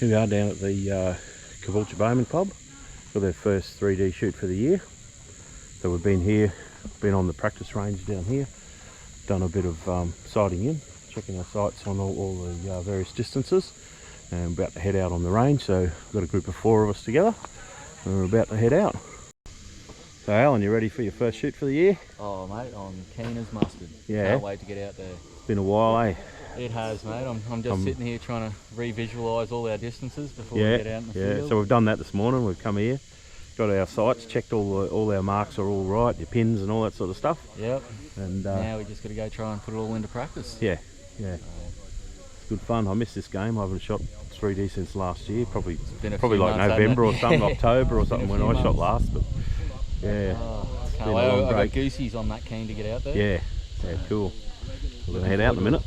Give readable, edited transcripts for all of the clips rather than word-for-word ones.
Here we are down at the Caboolture Bowman Club for their first 3D shoot for the year. So we've been here, been on the practice range down here, done a bit of sighting in, checking our sights on all the various distances, and about to head out on the range. So we've got a group of 4 of us together and we're about to head out. So Alan, you ready for your first shoot for the year? Oh mate, I'm keen as mustard. Yeah. Can't wait to get out there. It's been a while, eh? It has, mate. I'm just sitting here trying to re-visualise all our distances before we get out in the field. So we've done that this morning. We've come here, got our sights, checked all our marks are all right, your pins and all that sort of stuff. Yep. And now we just got to go try and put it all into practice. Yeah. It's good fun. I missed this game. I haven't shot 3D since last year. Probably like November or something, October or something when I shot last. But yeah, I've got goosies. I'm that keen to get out there. Yeah, cool. We're gonna head out in a minute.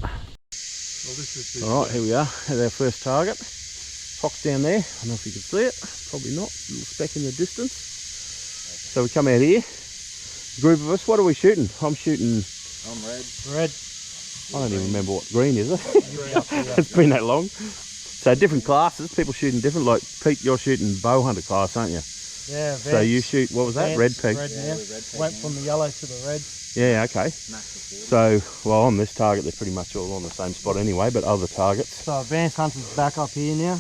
Alright, here we are at our first target. Fox down there, I don't know if you can see it, probably not, a little speck in the distance. So we come out here, a group of us, what are we shooting? I'm red. Red. I don't even remember what green is it? It's been that long. So different classes, people shooting different, like Pete, you're shooting bow hunter class, aren't you? Yeah, so you shoot, what was that? Red peg? Red, yeah. Went from the yellow to the red. Yeah, okay. So, well, on this target, they're pretty much all on the same spot anyway, but other targets. So advanced hunter's back up here now.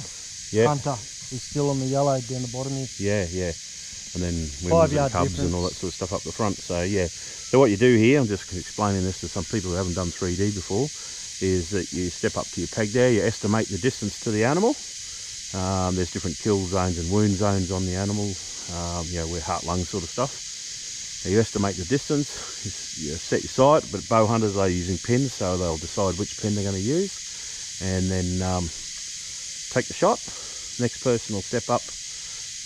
Yeah. Hunter is still on the yellow down the bottom here. Yeah. And then women's and cubs and all that sort of stuff up the front. So yeah. So what you do here, I'm just explaining this to some people who haven't done 3D before, is that you step up to your peg there, you estimate the distance to the animal. There's different kill zones and wound zones on the animal. We're heart lung sort of stuff. So you estimate the distance, you set your sight, but bow hunters are using pins, so they'll decide which pin they're going to use, and then take the shot. Next person will step up,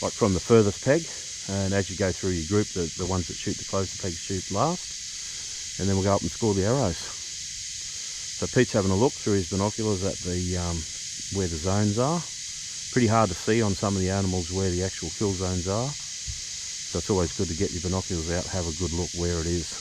like from the furthest peg, and as you go through your group, the ones that shoot the closest peg shoot last, and then we'll go up and score the arrows. So Pete's having a look through his binoculars at the where the zones are. Pretty hard to see on some of the animals where the actual kill zones are. So it's always good to get your binoculars out, have a good look where it is.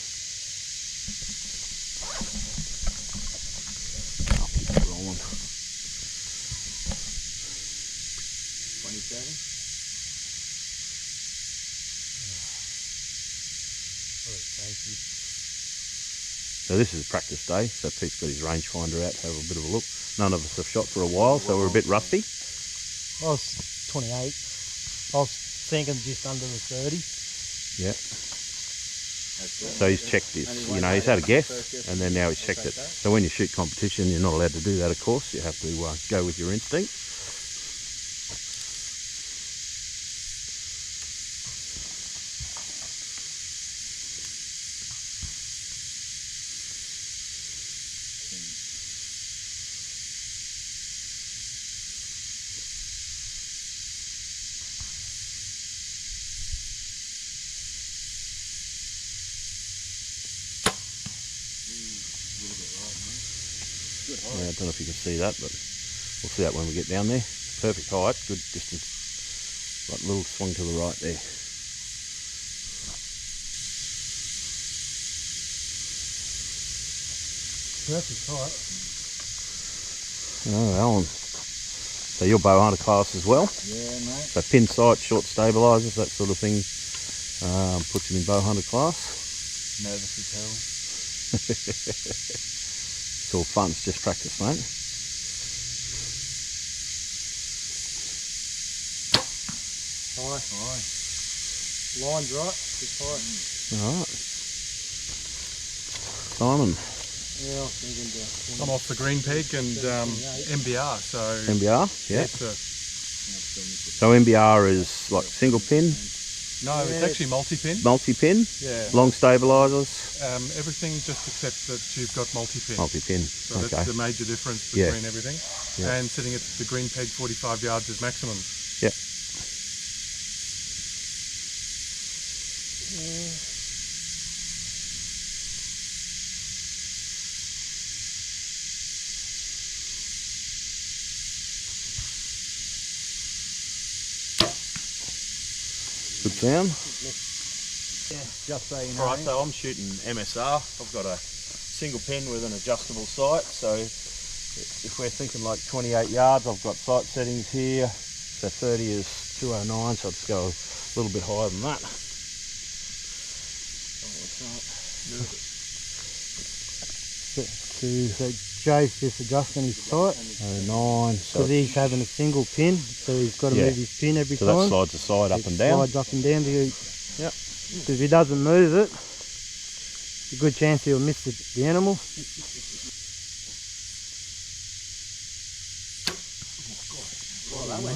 I'll keep it rolling. 27. So this is a practice day, so Pete's got his rangefinder out to have a bit of a look. None of us have shot for a while, so we're a bit rusty. I was 28. I was thinking just under the 30. Yeah. So he's checked this, he's had a guess, and then now he's checked it. So when you shoot competition, you're not allowed to do that, of course. You have to go with your instinct. Yeah, I don't know if you can see that, but we'll see that when we get down there. Perfect height, good distance. Like a little swing to the right there. Perfect height. Oh, Alan. So you're bow hunter class as well? Yeah, mate. So pin sight, short stabilisers, that sort of thing, puts you in bow hunter class. Nervous as hell. It's all fun, it's just practice, mate. High. Line's right, just high. Alright. Simon. Yeah, I'm thinking about I'm off the green peg and MBR, so... MBR, yeah. So MBR is like single pin? No, it's actually multi-pin. Multi-pin? Yeah. Long stabilisers? Everything just except that you've got multi-pin. Multi-pin, So that's the major difference between everything. Yeah. And sitting at the green peg 45 yards is maximum. Yep. Good sound. Yeah, just so you know. Alright, so I'm shooting MSR. I've got a single pin with an adjustable sight, so if we're thinking like 28 yards, I've got sight settings here. So 30 is 209, so I'll just go a little bit higher than that. So Jay's just adjusting his sight. 09. Because he's having a single pin, so he's got to move his pin every time. So that slides the side up and down. Slides up and down. Yep. Because if he doesn't move it, a good chance he'll miss the animal.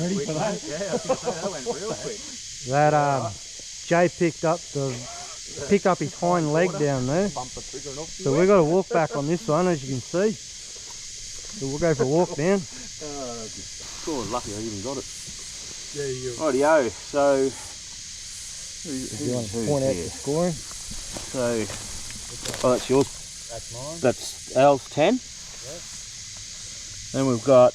Ready for that? Yeah, I was going to say that went real quick. That Jay picked up his hind leg down there. So we've got to walk back on this one, as you can see. So we'll go for a walk down. Cool, lucky I even got it. Yeah, you. Rightio, so Do you want to point out the scoring? So, oh, that's yours. That's mine. That's Al's 10. Yep. Then we've got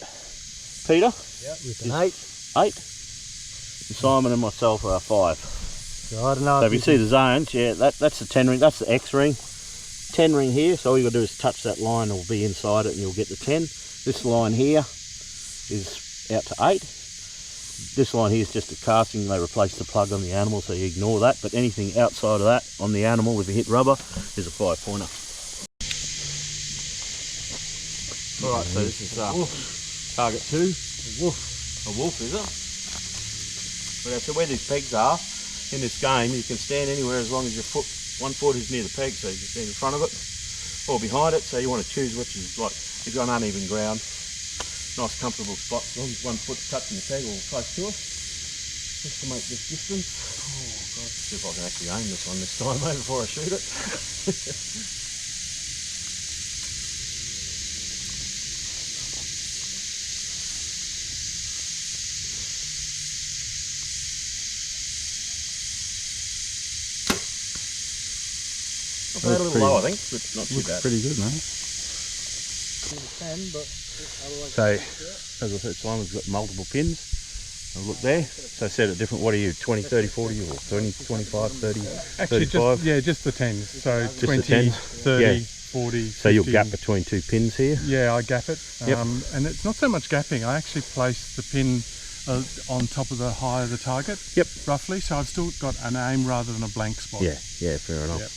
Peter. Yep. With an 8. 8. And Simon and myself are 5. So I don't know. So if you see the zones, yeah, that's the 10 ring. That's the X ring. 10 ring here. So all you got to do is touch that line. It'll be inside it, and you'll get the 10. This line here is out to 8. This line here is just a casting. They replace the plug on the animal, so you ignore that. But anything outside of that on the animal, if you hit rubber, is a 5-pointer. All right, so this is target 2. A wolf. A wolf, is it? But so where these pegs are in this game, you can stand anywhere as long as your foot, 1 foot is near the peg, so you can stand in front of it or behind it. So you want to choose which is like, you've got uneven ground, nice comfortable spot, as long as 1 foot touching the peg or close to it, just to make this distance. Oh God, see if I can actually aim this one this time before I shoot it. A little low, I think, but not too bad. Pretty good, mate. So, as I said, Simon's got multiple pins. I'll look there. So set it different. What are you, 20, 30, 40, or 20, 25, 30, Actually, 35? just the 10s. So Just the 20, 10s? 30, Yeah. 40, 50. So you'll gap between 2 pins here? Yeah, I gap it. Yep. And it's not so much gapping. I actually place the pin on top of the higher the target. Yep. Roughly. So I've still got an aim rather than a blank spot. Yeah, fair enough. Yep.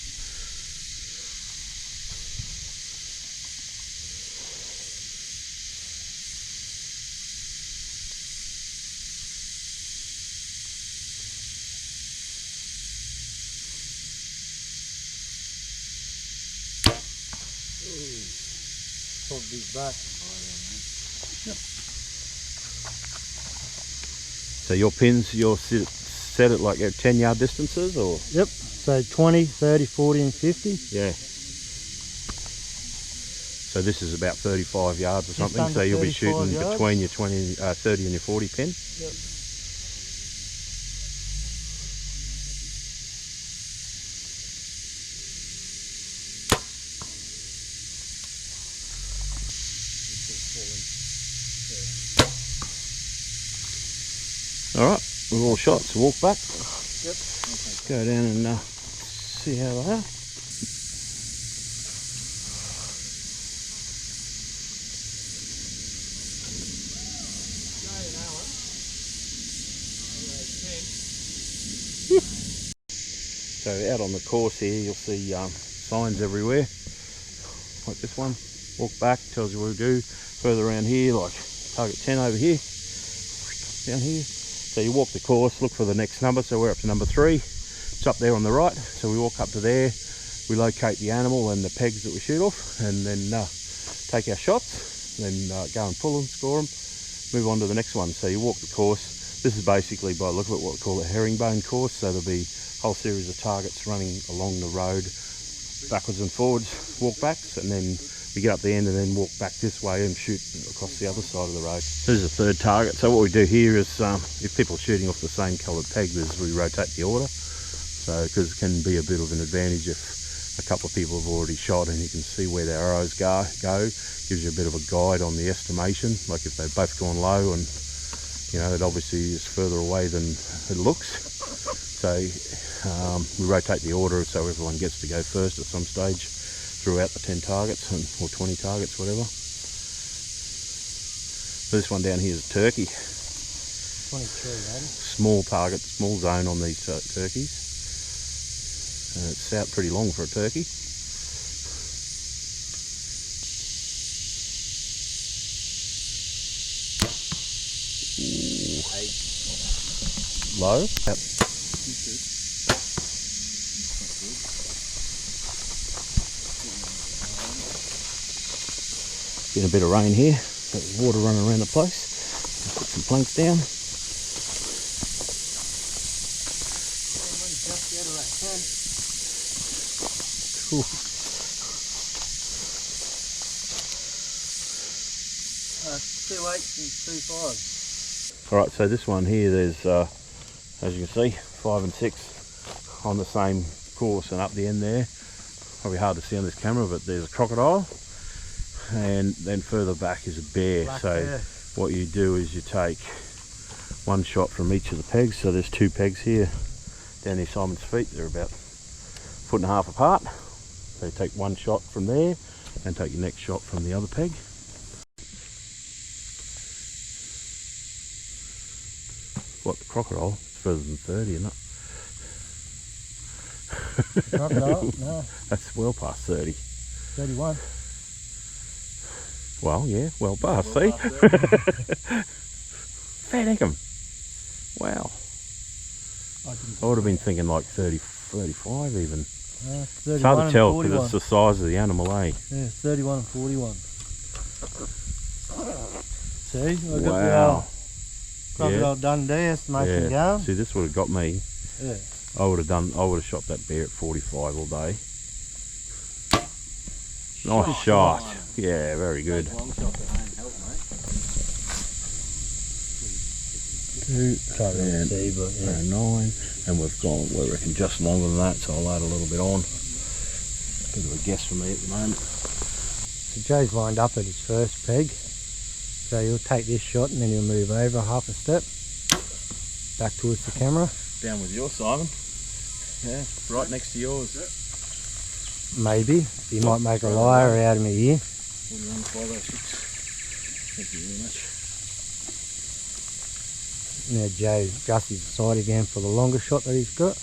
Back. So your pins, you'll set it like at 10-yard distances, or? Yep. So 20, 30, 40 and 50. Yeah. So this is about 35 yards or something, so you'll be shooting yards. between your 30 and your 40 pin. Yep. All right, we're all shot, so walk back. Yep. Let's go down and see how they are. So out on the course here, you'll see signs everywhere, like this one. Walk back, tells you what to do. Further around here, like target 10 over here, down here. So you walk the course, look for the next number. So we're up to number 3. It's up there on the right. So we walk up to there, we locate the animal and the pegs that we shoot off, and then take our shots, then go and pull them, score them, move on to the next one. So you walk the course. This is basically, by the look of it, what we call a herringbone course. So there'll be a whole series of targets running along the road, backwards and forwards, walk backs, and then we get up the end and then walk back this way and shoot across the other side of the road. This is the 3rd target. So what we do here is, if people are shooting off the same coloured peg, we rotate the order. So, because it can be a bit of an advantage if a couple of people have already shot and you can see where their arrows go. Gives you a bit of a guide on the estimation. Like if they've both gone low, and you know, it obviously is further away than it looks. So we rotate the order so everyone gets to go first at some stage throughout the 10 targets or 20 targets, whatever. This one down here is a turkey. 23, maybe. Small target, small zone on these turkeys. It's out pretty long for a turkey. Ooh. Low. Yep. Getting a bit of rain here. Got water running around the place. Put some planks down. Cool. 2 8s and 2 5s. Alright, so this one here, there's, as you can see, 5 and 6 on the same course, and up the end there, probably hard to see on this camera, but there's a crocodile, and then further back is a bear. Black So bear. what you do is you take one shot from each of the pegs. So there's 2 pegs here down near Simon's feet. They're about 1.5 foot apart. So you take one shot from there and take your next shot from the other peg. What, the crocodile? It's further than 30, isn't it? Crocodile? No, That's well past 30. 31. Well, yeah, well past, see? Fair dinkum. Wow. I would have been thinking like 30, 35 even. It's hard to tell because it's the size of the animal, eh? Yeah, 31 and 41. See, I got Wow. the crocodile Dundee estimation going. See, this would have got me. Yeah. I would have shot that bear at 45 all day. Nice shot. Yeah, very good. Long shot at home help, mate. Can't really see, but yeah. 9, and we've gone, we reckon, just longer than that, so I'll add a little bit on. Bit of a guess for me at the moment. So Joe's lined up at his first peg. So he'll take this shot and then he'll move over half a step. Back towards the camera. Down with yours, Simon. Yeah, right next to yours. Maybe. He might make a liar out of me here. 41,506. Thank you very much. Now Joe adjusts his sight again for the longer shot that he's got.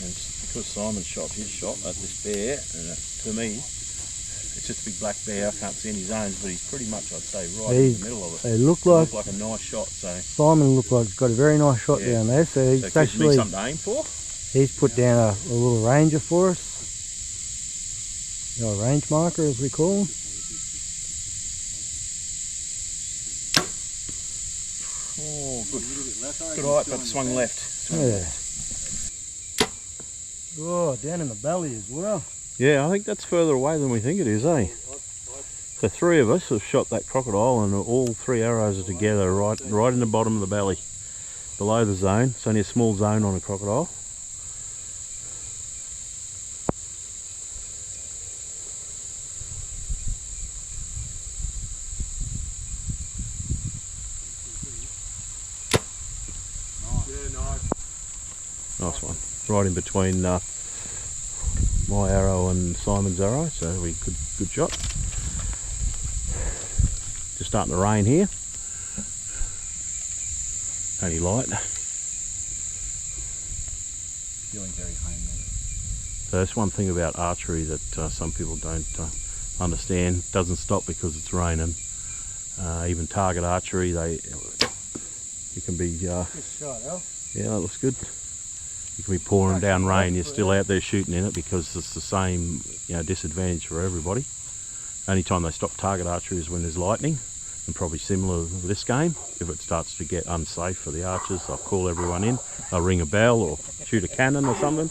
And it's because Simon shot his shot at this bear, and to me, it's just a big black bear. I can't see any zones, but he's pretty much, I'd say, right in the middle of it. They look like a nice shot. So Simon looked like he's got a very nice shot down there. So he's it gives me actually something to aim for. he's put down a little ranger for us. You know, a range marker as we call them. Oh, good. Good eye, but swung left. Oh, down in the belly as well. Yeah, I think that's further away than we think it is, eh? So 3 of us have shot that crocodile, and all 3 arrows are together right in the bottom of the belly, below the zone. It's only a small zone on a crocodile. Nice one. Right in between my arrow and Simon's arrow, so we good shot. Just starting to rain here. Only light. Feeling very homely. So that's one thing about archery that some people don't understand. It doesn't stop because it's raining. Even target archery, it can be. Good shot, Al. Yeah, that looks good. You can be pouring down rain, you're still out there shooting in it because it's the same, disadvantage for everybody. Only time they stop target archery is when there's lightning, and probably similar to this game. If it starts to get unsafe for the archers, they'll call everyone in, they'll ring a bell or shoot a cannon or something.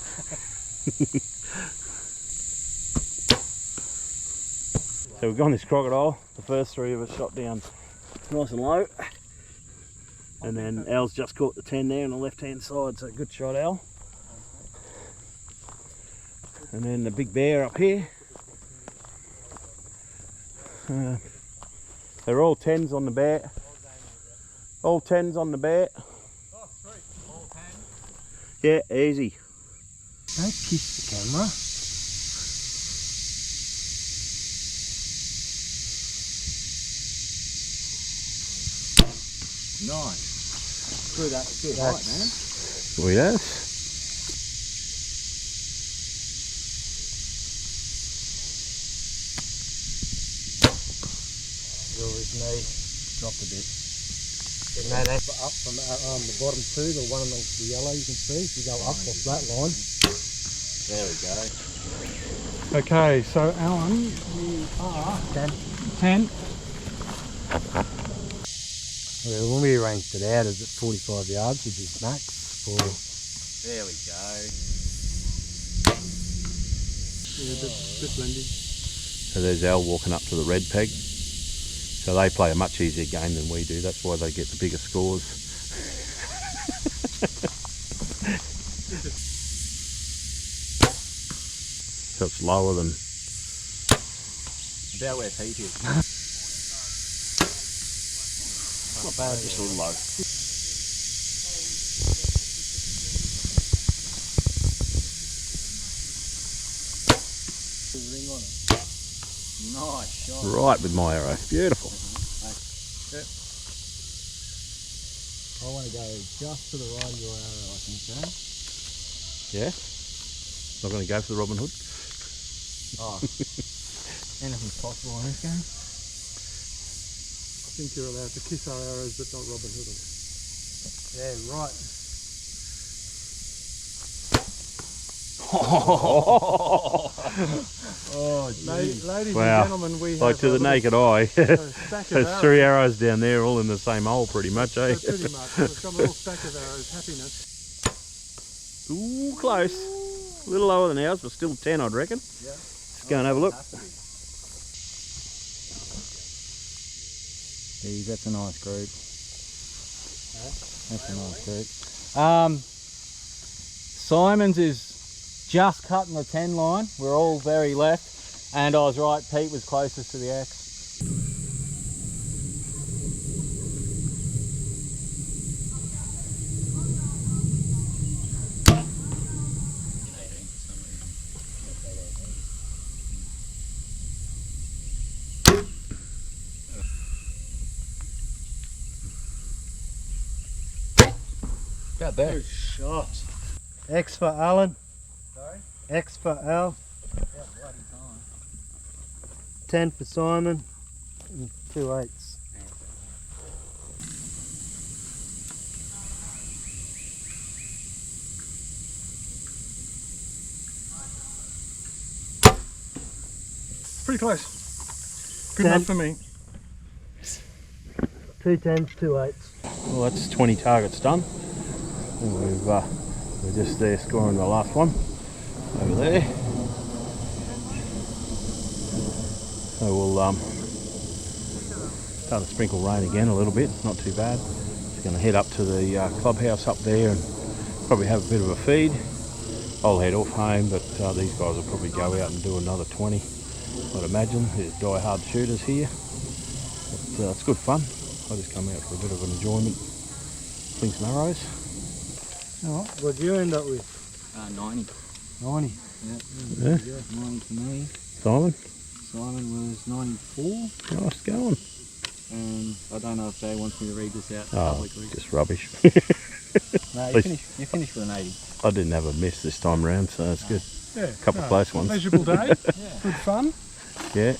So we've got this crocodile. The first 3 of us shot down nice and low. And then Al's just caught the 10 there on the left hand side, so good shot, Al. And then the big bear up here. They're all 10s on the bear. All 10s on the bear. Oh, sweet. All 10? Yeah, easy. Don't kiss the camera. Nice. Good height, man. Oh yes. His knee Dropped a bit. and that up from the bottom too, the one amongst the yellow you can see. If you go up off that line. There we go. Okay, so Alan, you are 10. Well, when we arranged it out, it's at 45 yards, which is max for. There we go. Yeah, bit blending. So there's Al walking up to the red peg. So they play a much easier game than we do. That's why they get the bigger scores. So it's lower than. About where Pete is. Not bad, just a little low. Ring on it. Nice shot. Right with my arrow. Beautiful. I want to go just to the right of your arrow, I think, Sam. Yeah? Not going to go for the Robin Hood? Oh, anything's possible in this game. I think you're allowed to kiss our arrows, but not Robin Hood them. Yeah, right. Oh, Ladies Wow. and gentlemen, we have Like to the naked eye. stack of There's arrows. 3 arrows down there, all in the same hole pretty much, eh? So pretty much. We've got a little stack of arrows. Happiness. Ooh, close. A little lower than ours, but still 10, I'd reckon. Yeah. Let's go and have a look. Geez, that's a nice group. That's a nice group. Simon's is just cutting the 10 line. We're all very left. And I was right, Pete was closest to the X. About there. Good shot. X for Alan. Sorry? X for Al. About bloody time. 10 for Simon. And 2 8s. Pretty close. Good 10. enough for me. 2 10s, 2 8s. Well, that's 20 targets done. And we're just there scoring the last one over there. So we'll start to sprinkle rain again a little bit, not too bad. Just going to head up to the clubhouse up there and probably have a bit of a feed. I'll head off home, but these guys will probably go out and do another 20, I'd imagine. There's die-hard shooters here. But, it's good fun. I just come out for a bit of an enjoyment, fling some arrows. Alright, what'd you end up with? 90. 90. Yeah. 90 for me. Simon, Simon was 94. nice going. And I don't know if Jay wants me to read this out Oh, publicly. just rubbish. No, least- you finished with an 80. I didn't have a miss this time round, so that's good. Yeah. Couple close ones. Pleasurable day. Good fun. Yeah.